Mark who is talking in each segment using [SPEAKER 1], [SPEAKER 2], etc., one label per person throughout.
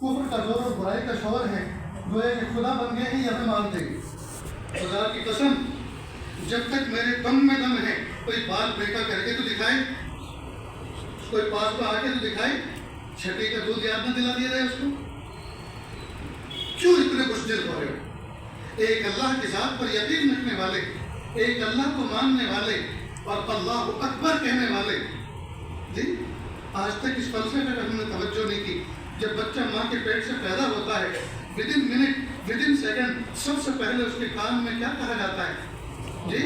[SPEAKER 1] کفر کا زور اور برائی کا شور ہے، گویا کہ خدا بن گئے ہیں یا ہمیں مان دیں گے۔ خدا کی قسم، جب تک میرے دم میں دم ہے، کوئی بال بیٹا کر کے تو دکھائے، کوئی پاس پہ آ کے تو دکھائے، چھٹی کا دودھ یاد نہ دلا دیا جائے اس کو۔ کیوں اتنے کچھ دل ہو رہے ہو؟ ایک اللہ کی ذات پر یقین رکھنے والے، ایک اللہ کو ماننے والے اور اللہ اکبر کہنے والے، جی آج تک اس فلسفے پر ہم نے توجہ نہیں کی۔ جب بچہ ماں کے پیٹ سے پیدا ہوتا ہے، ودن منٹ ودن سیکنڈ سب سے پہلے اس کے کان میں کیا کہا جاتا ہے؟ جی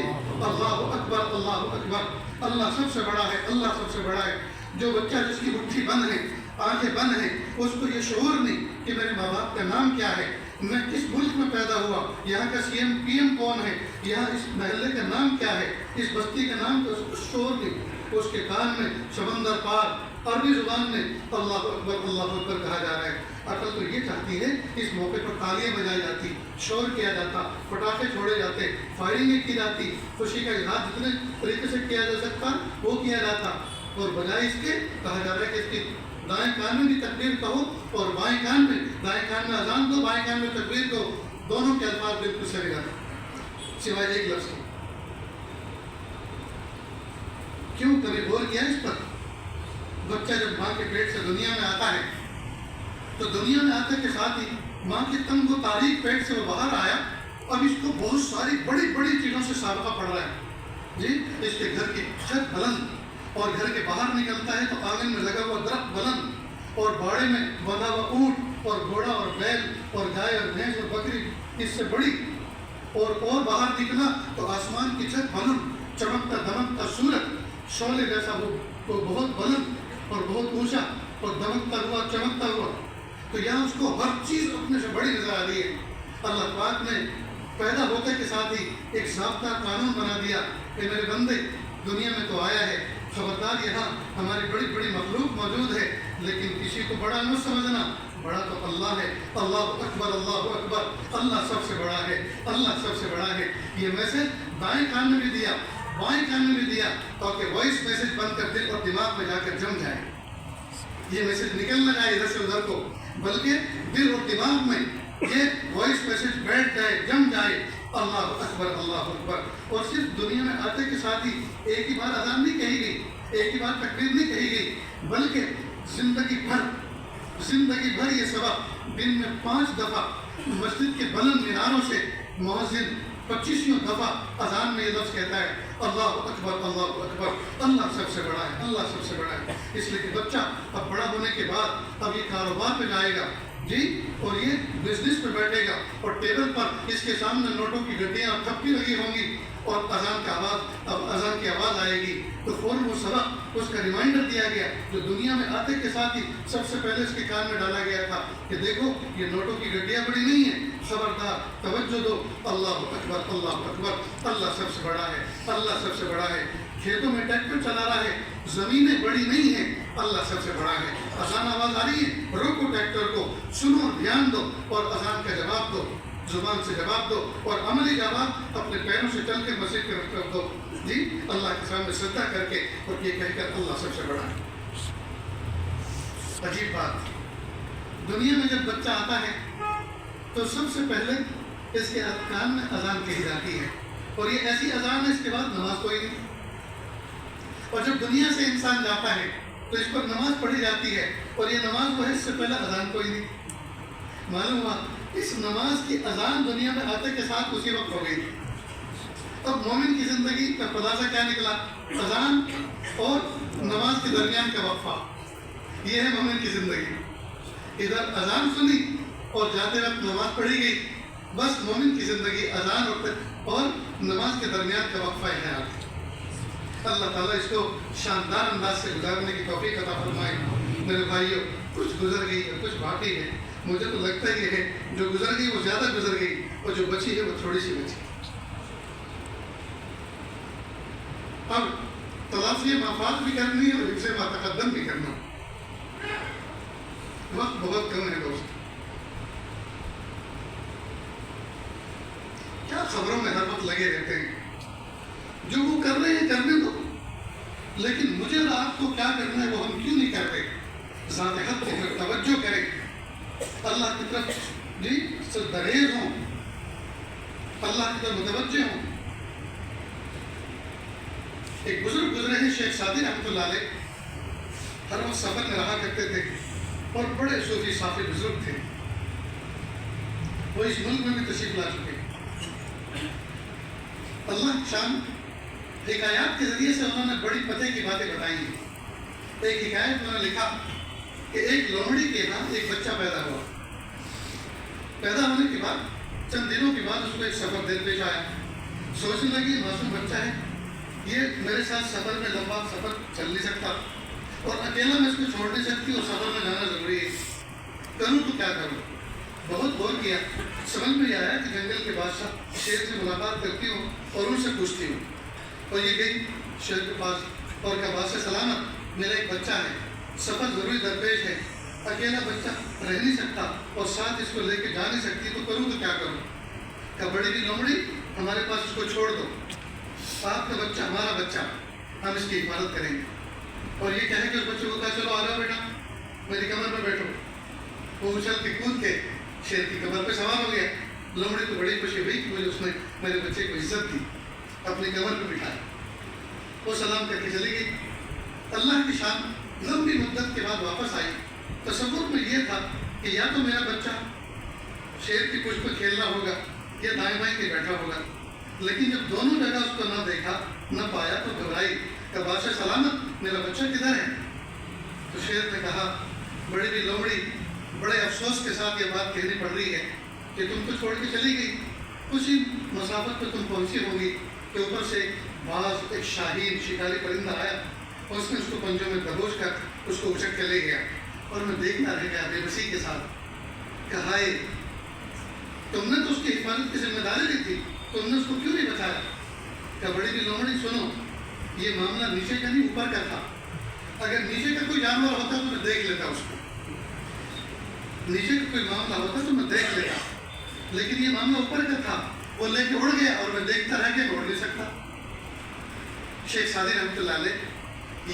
[SPEAKER 1] اللہ اکبر، اللہ اکبر، اللہ سب سے بڑا ہے، اللہ سب سے بڑا ہے۔ جو بچہ جس کی مٹھی بند ہے، آنکھیں بند ہیں، اس کو یہ شعور نہیں کہ میرے ماں باپ کا نام کیا ہے، میں کس ملک میں پیدا ہوا، یہاں کا سی ایم پی ایم کون ہے، یہاں اس محلے کا نام کیا ہے، اس بستی کا نام کا شعور نہیں۔ اس کے کان میں سمندر پار عربی زبان میں اللہ اکبر کہا جا رہا ہے۔ عقل تو یہ چاہتی ہے اس موقع پر تالیاں بجائی جاتی، شور کیا جاتا، پٹاخے چھوڑے جاتے، فائرنگ کی جاتی، خوشی کا اظہار جتنے طریقے سے کیا جا سکتا وہ کیا جاتا، اور بجائے اس کے کہا جا رہا ہے کہ اس کی دائیں کان میں بھی تکبیر کہو اور بائیں کان میں، دائیں کان میں اذان دو، بائیں کان میں تکبیر کہو، دونوں کے الفاظ بالکل صحیح ہیں سوائے ایک لفظ کے۔ کیوں کبھی غور کیا اس پر؟ بچہ جب ماں کے پیٹ سے دنیا میں آتا ہے تو دنیا میں آتے کے ساتھ ہی ماں کی تنگ و تاریک پیٹ سے وہ باہر آیا، اب اس کو بہت ساری بڑی بڑی چیزوں سے سابقہ پڑ رہا ہے۔ جی اس کے گھر کی چھت بلند، اور گھر کے باہر نکلتا ہے تو آنگن میں لگا ہوا درخت بلند، اور باڑے میں بندھا ہوا اونٹ اور گھوڑا اور بیل اور گائے اور بھینس اور بکری اس سے بڑی، اور باہر نکلا تو آسمان کی چھت بلند، چمکتا دمکتا سورج شعلے جیسا وہ بہت بلند اور بہت اونچا اور دمکتا ہوا چمکتا ہوا، تو یہاں اس کو ہر چیز اپنے سے بڑی نظر آ رہی ہے۔ اللہ پاک نے پیدا ہوتے کے ساتھ ہی ایک ضابطہ قانون بنا دیا کہ میرے بندے دنیا میں تو آیا ہے، خبردار یہاں ہماری بڑی بڑی مخلوق موجود ہے، لیکن کسی کو بڑا مت سمجھنا، بڑا تو اللہ ہے۔ اللہ اکبر، اللہ اکبر، اللہ سب سے بڑا ہے، اللہ سب سے بڑا ہے۔ یہ میسج دائیں کان میں بھی دیا، بائیں کان میں بھی دیا، تاکہ وائس میسج بن کر دل اور دماغ میں جا کر جم جائے، یہ میسج نکل نہ جائے ادھر سے ادھر کو، بلکہ دل اور دماغ میں یہ وائس میسج بیٹھ جائے، جم جائے، اللہ اکبر، اللہ اکبر۔ اور صرف دنیا میں آتے کے ساتھ ہی ایک ہی بار اذان نہیں کہی گئی، ایک ہی بار تکبیر نہیں کہی گئی، بلکہ زندگی بھر یہ سبق دن میں 5 دفعہ مسجد کے بلند میناروں سے مؤذن 25 دفعہ اذان میں یہ لفظ کہتا ہے، اللہ اکبر، اللہ اکبر، اللہ سب سے بڑا ہے، اللہ سب سے بڑا ہے۔ اس لیے کہ بچہ اب بڑا ہونے کے بعد اب یہ کاروبار پہ جائے گا، جی، اور یہ بزنس پہ بیٹھے گا، اور ٹیبل پر اس کے سامنے نوٹوں کی گڈیاں اور تھپی لگی ہوں گی، اور اذان کا آواز، اب اذان کی آواز آئے گی تو فوراً وہ سبق، اس کا ریمائنڈر دیا گیا جو دنیا میں آتے کے ساتھ ہی سب سے پہلے اس کے کان میں ڈالا گیا تھا کہ دیکھو یہ نوٹوں کی گڈیاں بڑی نہیں ہیں، خبردار توجہ دو، اللہ اکبر، اللہ اکبر، اللہ سب سے بڑا ہے، اللہ سب سے بڑا ہے۔ کھیتوں میں ٹریکٹر چلا رہا ہے، زمینیں بڑی نہیں ہیں، اللہ سب سے بڑا ہے۔ اذان آواز آ رہی ہے، روکو ٹریکٹر کو، سنو اور دھیان دو، اور اذان کا جواب دو، زبان سے جواب دو، اور عملی جواب اپنے پیروں سے چل کے مسجد کی طرف دو، جی، اللہ کے سامنے سجدہ کر کے، اور یہ کہہ کر اللہ سب سے بڑا ہے۔ عجیب بات، دنیا میں جب بچہ آتا ہے تو سب سے پہلے اس کے کان میں اذان کہی جاتی ہے، اور یہ ایسی اذان ہے اس کے بعد نماز کوئی نہیں، اور جب دنیا سے انسان جاتا ہے تو اس پر نماز پڑھی جاتی ہے، اور یہ نماز وہ ہے، اس سے پہلے اذان کوئی نہیں۔ معلوم ہوا اس نماز کی اذان دنیا میں آتے کے ساتھ اسی وقت ہو گئی۔ اب مومن کی زندگی کا خلاصہ کیا نکلا؟ اذان اور نماز کے درمیان کا وقفہ، یہ ہے مومن کی زندگی۔ ادھر اذان سنی اور جاتے وقت نماز پڑھی گئی، بس مومن کی زندگی اذان اور نماز کے درمیان کا وقفہ ہے۔ اللہ تعالیٰ اس کو شاندار انداز سے گزارنے کی توفیق عطا فرمائے۔ میرے بھائیوں، کچھ گزر گئی ہے، کچھ باقی ہے، مجھے تو لگتا ہے یہ ہے جو گزر گئی وہ زیادہ گزر گئی، اور جو بچی ہے وہ تھوڑی سی بچی۔ اب تلافی مفاد بھی کرنی ہے اور حفظ ما تقدم بھی کرنا، وقت بہت کم ہے دوست۔ کیا خبروں میں ہر وقت لگے رہتے ہیں، جو وہ کر رہے ہیں کرنے دو، لیکن مجھے اور آپ کو کیا کرنا ہے وہ ہم کیوں نہیں کر رہے؟ ذات حق کی طرف توجہ کریں، اللہ کی طرف دریز ہوں، اللہ کی طرف متوجہ ہوں۔ ایک بزرگ گزرے ہیں شیخ سعدی رحمۃ اللہ علیہ، ہر وقت سفر میں رہا کرتے تھے اور بڑے صوفی صافی بزرگ تھے، وہ اس ملک میں بھی تشریف لا چکے۔ اللہ شان حکایات کے ذریعے سے انہوں نے بڑی پتے کی باتیں بتائی ہیں۔ ایک حکایت میں نے لکھا کہ ایک لومڑی کے یہاں ایک بچہ پیدا ہوا، پیدا ہونے کے بعد چند دنوں کے بعد اس کو ایک سفر درپیش آیا، سوچنے لگی معصوم بچہ ہے، یہ میرے ساتھ سفر میں لمبا سفر چل نہیں سکتا اور اکیلا میں اس کو چھوڑ نہیں سکتی اور سفر میں جانا ضروری ہے، کروں تو کیا کروں؟ بہت غور کیا، سمجھ میں یہ آیا کہ جنگل کے بادشاہ شیر سے ملاقات کرتی ہوں اور ان سے پوچھتی ہوں، اور یہ گئی شیر کے پاس اور کہا بادشاہ سلامت، میرا ایک بچہ ہے، سفر ضروری درپیش ہے، اکیلا بچہ رہ نہیں سکتا اور ساتھ اس کو لے کے جا نہیں سکتی، تو کروں تو کیا کروں؟ کہا بڑی بھی لومڑی، ہمارے پاس اس کو چھوڑ دو، آپ کا بچہ ہمارا بچہ، ہم اس کی حفاظت کریں گے۔ اور یہ کہے کہ اس بچے کو کہا چلو آ جاؤ بیٹا میری کمر پہ بیٹھو، وہ اچھل کے کود کے شیر کی کمر پہ سوار ہو گیا۔ لومڑی کو بڑی خوشی ہوئی کہ مجھے اس نے میرے بچے کو عزت دی، اپنی کمر پہ بٹھایا، وہ سلام کر کے چلی گئی۔ اللہ کی شان لمبی مدت کے بعد واپس آئی، تصور میں یہ تھا کہ یا تو میرا بچہ شیر کی پشت پہ کھیلنا ہوگا یا دائیں بائیں کے بیٹھا ہوگا، لیکن جب دونوں جگہ اس کو نہ دیکھا نہ پایا تو گھبرائی کہ بادشاہ سلامت، میرا بچہ کدھر ہے؟ تو شیر نے کہا بڑی بھی لومڑی، بڑے افسوس کے ساتھ یہ بات کہنی پڑ رہی ہے کہ تم کو چھوڑ کے چلی گئی، کچھ ہی مسافت پہ تم پہنچی ہوں گی کہ اوپر سے باز ایک شاہین شکاری پرندہ آیا اور اس نے اس کو پنجوں میں دبوچ کر اس کو اچک کے لے گیا، اور میں دیکھنا رہ گیا بے بسی کے ساتھ کہ ہائے تم نے تو اس کی حفاظت کی ذمہ داری لی تھی، تم نے اس کو کیوں نہیں بچایا؟ کہ بڑی بھی لومڑی سنو، یہ معاملہ نیچے کا نہیں اوپر کا تھا، اگر نیچے کا کوئی جانور ہوتا تو میں دیکھ لیتا اس کو، نیچے کا کوئی معاملہ ہوتا تو میں دیکھ لیتا، لیکن یہ معاملہ اوپر کا تھا، وہ لے کے اڑ گیا اور میں دیکھتا رہ گیا، میں اڑ نہیں سکتا۔ شیخ سعدی رحمۃ اللہ علیہ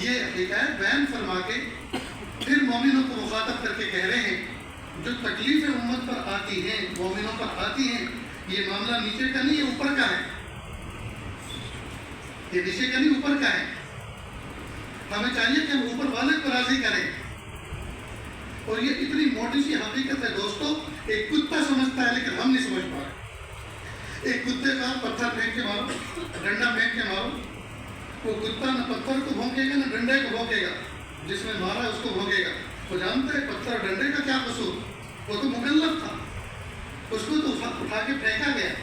[SPEAKER 1] یہ حکایت بیان فرما کے پھر مومنوں کو مخاطب کر کے کہہ رہے ہیں جو تکلیفیں امت پر آتی ہیں، مومنوں پر آتی ہیں، یہ معاملہ نیچے کا نہیں، یہ اوپر کا ہے، یہ نیچے کا نہیں اوپر کا ہے۔ ہمیں چاہیے کہ ہم اوپر والے کو راضی کریں، اور یہ اتنی موٹی سی حقیقت ہے دوستو، ایک کتا سمجھتا ہے لیکن ہم نہیں سمجھ پا رہے۔ ایک کتے کا پتھر پھینک کے مارو، ڈنڈا پھینک کے مارو، وہ کتا نہ پتھر کو بھونکے گا نہ ڈنڈے کو بھونکے گا، جس نے مارا اس کو بھونکے گا۔ وہ جانتا ہے پتھر ڈنڈے کا کیا قصور، وہ تو مکلف تھا، اس کو تو اٹھا کے پھینکا گیا،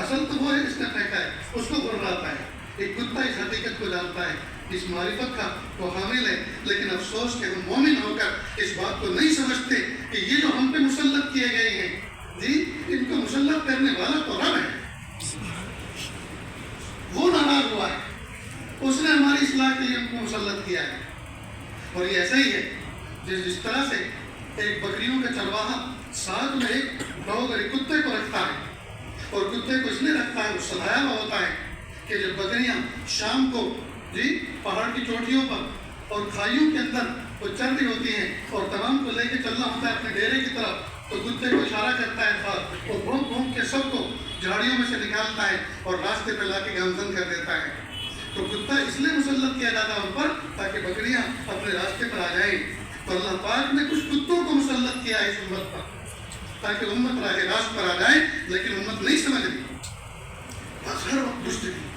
[SPEAKER 1] اصل تو وہ ہے جس نے پھینکا ہے، اس کو گھبراتا ہے۔ ایک کتا اس حقیقت کو جانتا ہے، اس معرفت کا وہ حامل ہے، لیکن افسوس کہ ہم مومن ہو کر اس بات کو نہیں سمجھتے کہ یہ جو ہم پہ مسلط کیے گئے ہیں جی، ان کو مسلط کرنے والا تو رب ہے، وہ ناراض ہوا ہے، اس نے ہماری اصلاح کے لیے ہم کو مسلط کیا ہے۔ اور یہ ایسا ہی ہے جس طرح سے ایک بکریوں کا چرواہا ساتھ میں ایک ڈاگ اور ایک کتے کو رکھتا ہے، اور کتے کو اس لیے رکھتا ہے، وہ سلایا ہوا ہوتا ہے کہ جب بکریاں شام کو پہاڑ کی چوٹیوں پر اور کھائیوں کے اندر وہ چل رہی ہوتی ہیں اور تمام کو لے کے چلنا ہوتا ہے اپنے ڈیرے کی طرف، تو کتے کو اشارہ کرتا ہے اور بھونک بھونک کے سب کو جھاڑیوں میں سے نکالتا ہے اور راستے پہ لا کے گامزن کر دیتا ہے۔ تو کتا اس لیے مسلط کیا جاتا ہے ان پر تاکہ بکریاں اپنے راستے پر آ جائیں، تو اللہ پاک نے کچھ کتوں کو مسلط کیا ہے اس امت پر تاکہ امت راہ راست پر آ جائے، لیکن امت نہیں سمجھ رہی، بس ہر وقت پوچھتی تھی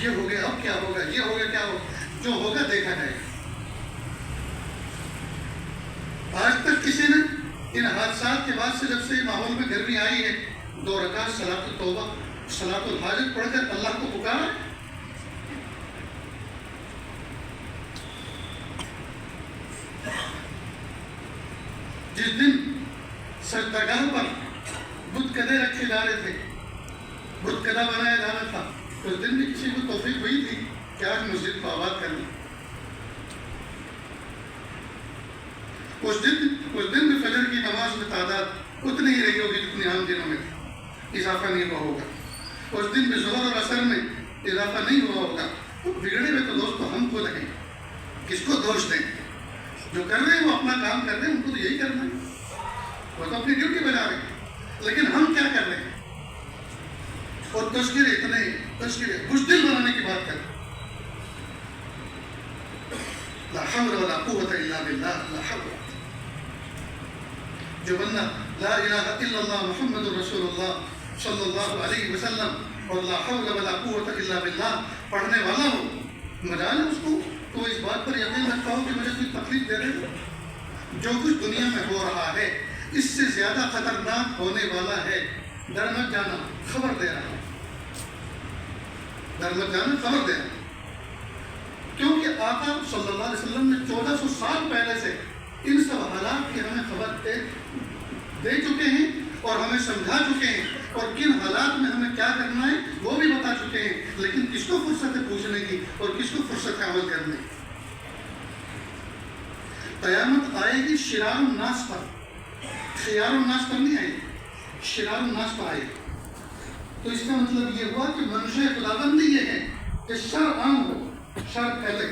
[SPEAKER 1] یہ ہو گیا اب کیا ہوگا، یہ ہو گیا کیا ہوگا، جو ہوگا دیکھا جائے گا۔ آج تک کسی نے ان حادثات کے بعد سے جب سے ماحول میں گرمی آئی ہے 2 رکعت صلاۃ التوبہ صلاۃ الحاجت پڑھ کر اللہ کو پکارا؟ جس دن سجدگاہ پر بت کدے رکھے جا رہے تھے، بت کدا بنایا جا رہا تھا، اس دن بھی کسی کو توفیق ہوئی تھی کہ آج مسجد کو آباد کر لی۔ اس دن بھی فجر کی نماز میں تعداد اتنی ہی رہی ہوگی جتنی عام دنوں میں تھی، اضافہ نہیں ہوا ہوگا۔ اس دن بھی ظہر اور عصر میں اضافہ نہیں ہوا ہوگا۔ بگڑے ہوئے تو دوست ہم خود ہیں، کس کو دوش دیں؟ جو کر رہے ہیں وہ اپنا کام کر رہے ہیں، ان کو تو یہی کرنا ہے۔ وہ تو اپنی ڈیوٹی بجا رہے ہیں، لیکن ہم کیا کر رہے ہیں؟ اور تشکیل بزدل بنانے کی بات کریں. لا حول ولا قوت الا باللہ. لا حول. جو بندہ لا الہ الا اللہ محمد رسول اللہ صلی اللہ علیہ وسلم اور لا حول ولا قوت الا باللہ پڑھنے والا ہو، مجال ہے اس کو تو اس بات پر یقین رکھتا ہو کہ مجھے کوئی تکلیف دے رہے ہو. جو کچھ دنیا میں ہو رہا ہے اس سے زیادہ خطرناک ہونے والا ہے. ڈر مت جانا، خبر دے رہا ہے. ڈر مت جانا، خبر دے رہا ہے. کیونکہ آقا صلی اللہ علیہ وسلم نے 1400 سال پہلے سے ان سب حالات کی ہمیں خبر دے چکے ہیں اور ہمیں سمجھا چکے ہیں، اور کن حالات میں ہمیں کیا کرنا ہے وہ بھی بتا چکے ہیں. لیکن کس کو فرصت ہے پوچھنے کی اور کس کو فرصت ہے عمل کرنے کی؟ قیامت آئے گی شرار الناس پر، خیار الناس پر نہیں آئے گی، شرار الناس پر آئے گی. تو اس کا مطلب یہ ہوا کہ منشاء خداوندی یہ ہے کہ شر عام ہو، شر پہلے.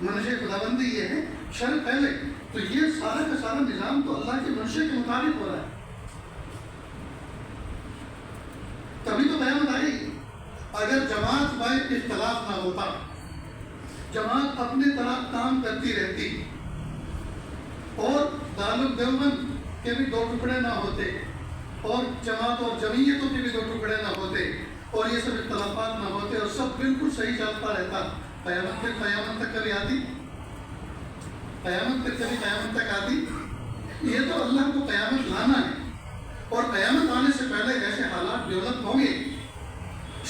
[SPEAKER 1] منشاء خداوندی یہ ہے شر پہلے. تو یہ سارا کا سارا نظام تو اللہ کے منشاء کے مطابق ہو رہا ہے. تبھی تو قیامت آئے گی. اگر جماعت میں اختلاف نہ ہوتا، جماعت اپنے طرح کام کرتی رہتی اور تعلق دیوبند کے بھی 2 ٹکڑے نہ ہوتے اور جماعت اور جمعیتوں کے بھی 2 ٹکڑے نہ ہوتے اور یہ سب اختلافات نہ ہوتے اور سب بالکل صحیح چلتا رہتا، قیامت تک کبھی آتی؟ قیامت تک آتی؟ یہ تو اللہ کو قیامت لانا ہے. اور قیامت آنے سے پہلے ایسے حالات ڈیولپ ہوں گے،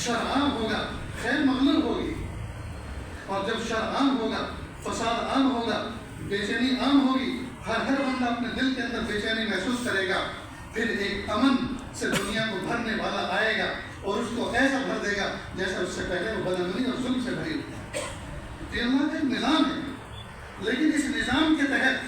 [SPEAKER 1] شر عام ہوگا، خیر مغلب ہوگی. اور جب شر عام ہوگا، فساد عام ہوگا، بے چینی عام ہوگی، ہر بندہ اپنے دل کے اندر بے چینی محسوس کرے گا. پھر ایک امن سے دنیا کو بھرنے والا آئے گا اور اس کو ایسا بھر دے گا جیسا اس سے پہلے وہ بدامنی اور ظلم سے بھری ہوتی ہے. یہ اللہ کا ایک نظام ہے، لیکن اس نظام کے تحت